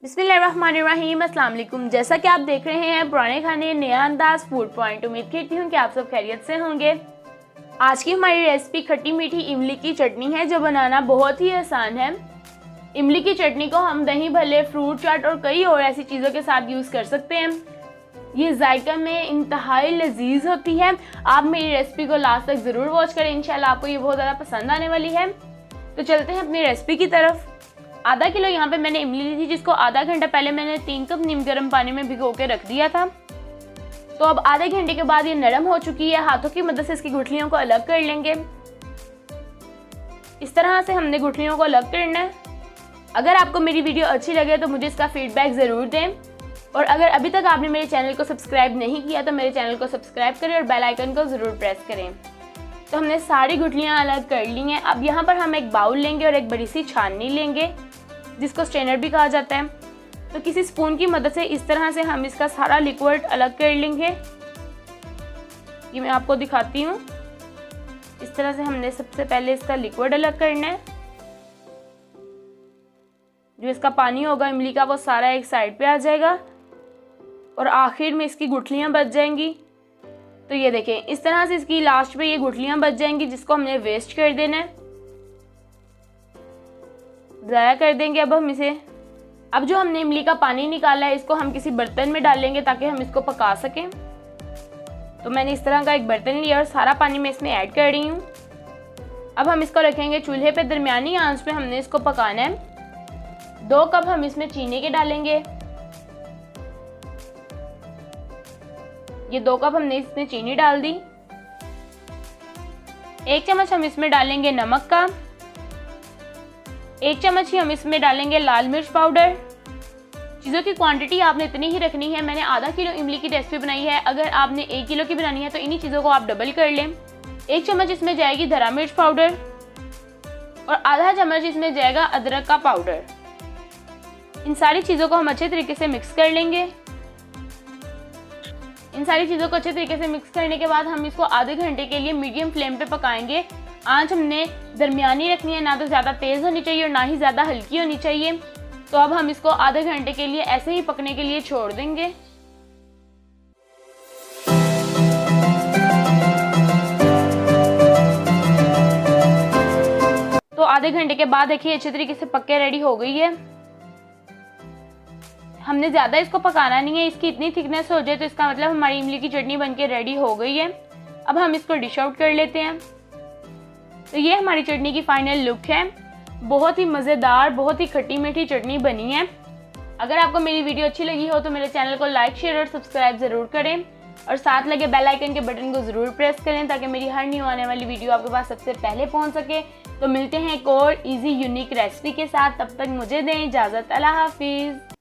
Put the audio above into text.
बिस्मिल्लाहिर्रहमानिर्रहीम, अस्सलाम वालेकुम। जैसा कि आप देख रहे हैं पुराने खाने नया अंदाज फूड पॉइंट। उम्मीद करती हूँ कि आप सब खैरियत से होंगे। आज की हमारी रेसिपी खट्टी मीठी इमली की चटनी है, जो बनाना बहुत ही आसान है। इमली की चटनी को हम दही भल्ले, फ्रूट चाट और कई और ऐसी चीज़ों के साथ यूज़ कर सकते हैं। ये जायका में इंतहाई लजीज होती है। आप मेरी रेसिपी को लास्ट तक ज़रूर वॉच करें, इंशाल्लाह आपको ये बहुत ज़्यादा पसंद आने वाली है। तो चलते हैं अपनी रेसिपी की तरफ। आधा किलो यहाँ पे मैंने इमली ली थी, जिसको आधा घंटा पहले मैंने 3 कप नीम गर्म पानी में भिगो के रख दिया था। तो अब आधे घंटे के बाद ये नरम हो चुकी है। हाथों की मदद से इसकी गुठलियों को अलग कर लेंगे। इस तरह से हमने गुठलियों को अलग करना है। अगर आपको मेरी वीडियो अच्छी लगे तो मुझे इसका फीडबैक ज़रूर दें, और अगर अभी तक आपने मेरे चैनल को सब्सक्राइब नहीं किया तो मेरे चैनल को सब्सक्राइब करें और बेल आइकन को ज़रूर प्रेस करें। तो हमने सारी गुठलियाँ अलग कर ली हैं। अब यहाँ पर हम एक बाउल लेंगे और एक बड़ी सी छाननी लेंगे, जिसको स्ट्रेनर भी कहा जाता है। तो किसी स्पून की मदद से इस तरह से हम इसका सारा लिक्विड अलग कर लेंगे। ये मैं आपको दिखाती हूँ। इस तरह से हमने सबसे पहले इसका लिक्विड अलग करना है। जो इसका पानी होगा इमली का, वो सारा एक साइड पे आ जाएगा और आखिर में इसकी गुठलियाँ बच जाएंगी। तो ये देखें, इस तरह से इसकी लास्ट पे ये गुठलियाँ बच जाएंगी, जिसको हमने वेस्ट कर देना है, ज़ाया कर देंगे। अब हम इसे, अब जो हमने इमली का पानी निकाला है, इसको हम किसी बर्तन में डालेंगे ताकि हम इसको पका सकें। तो मैंने इस तरह का एक बर्तन लिया और सारा पानी मैं इसमें ऐड कर रही हूँ। अब हम इसको रखेंगे चूल्हे पे, दरमियानी आंच पे हमने इसको पकाना है। 2 कप हम इसमें चीनी के डालेंगे। ये 2 कप हमने इसमें चीनी डाल दी। 1 चम्मच हम इसमें डालेंगे नमक का। 1 चम्मच ही हम इसमें डालेंगे लाल मिर्च पाउडर। चीज़ों की क्वांटिटी आपने इतनी ही रखनी है। मैंने आधा किलो इमली की रेसिपी बनाई है। अगर आपने 1 किलो की बनानी है तो इन्हीं चीज़ों को आप डबल कर लें। 1 चम्मच इसमें जाएगी धरा मिर्च पाउडर और आधा चम्मच इसमें जाएगा अदरक का पाउडर। इन सारी चीज़ों को हम अच्छे तरीके से मिक्स कर लेंगे। इन सारी चीज़ों को अच्छे तरीके से मिक्स करने के बाद हम इसको आधे घंटे के लिए मीडियम फ्लेम पे पकाएंगे। आंच हमने दरमियानी रखनी है, ना तो ज़्यादा तेज़ होनी चाहिए और ना ही ज़्यादा हल्की होनी चाहिए। तो अब हम इसको आधे घंटे के लिए ऐसे ही पकने के लिए छोड़ देंगे। तो आधे घंटे के बाद देखिए अच्छे तरीके से पक के रेडी हो गई है। हमने ज़्यादा इसको पकाना नहीं है। इसकी इतनी थिकनेस हो जाए तो इसका मतलब हमारी इमली की चटनी बनके रेडी हो गई है। अब हम इसको डिश आउट कर लेते हैं। तो ये हमारी चटनी की फाइनल लुक है। बहुत ही मज़ेदार, बहुत ही खट्टी मीठी चटनी बनी है। अगर आपको मेरी वीडियो अच्छी लगी हो तो मेरे चैनल को लाइक, शेयर और सब्सक्राइब ज़रूर करें, और साथ लगे बेल आइकन के बटन को ज़रूर प्रेस करें ताकि मेरी हर न्यू आने वाली वीडियो आपके पास सबसे पहले पहुंच सके। तो मिलते हैं एक और इजी यूनिक रेसिपी के साथ। तब तक मुझे दें इजाज़त। अल्लाह हाफिज़।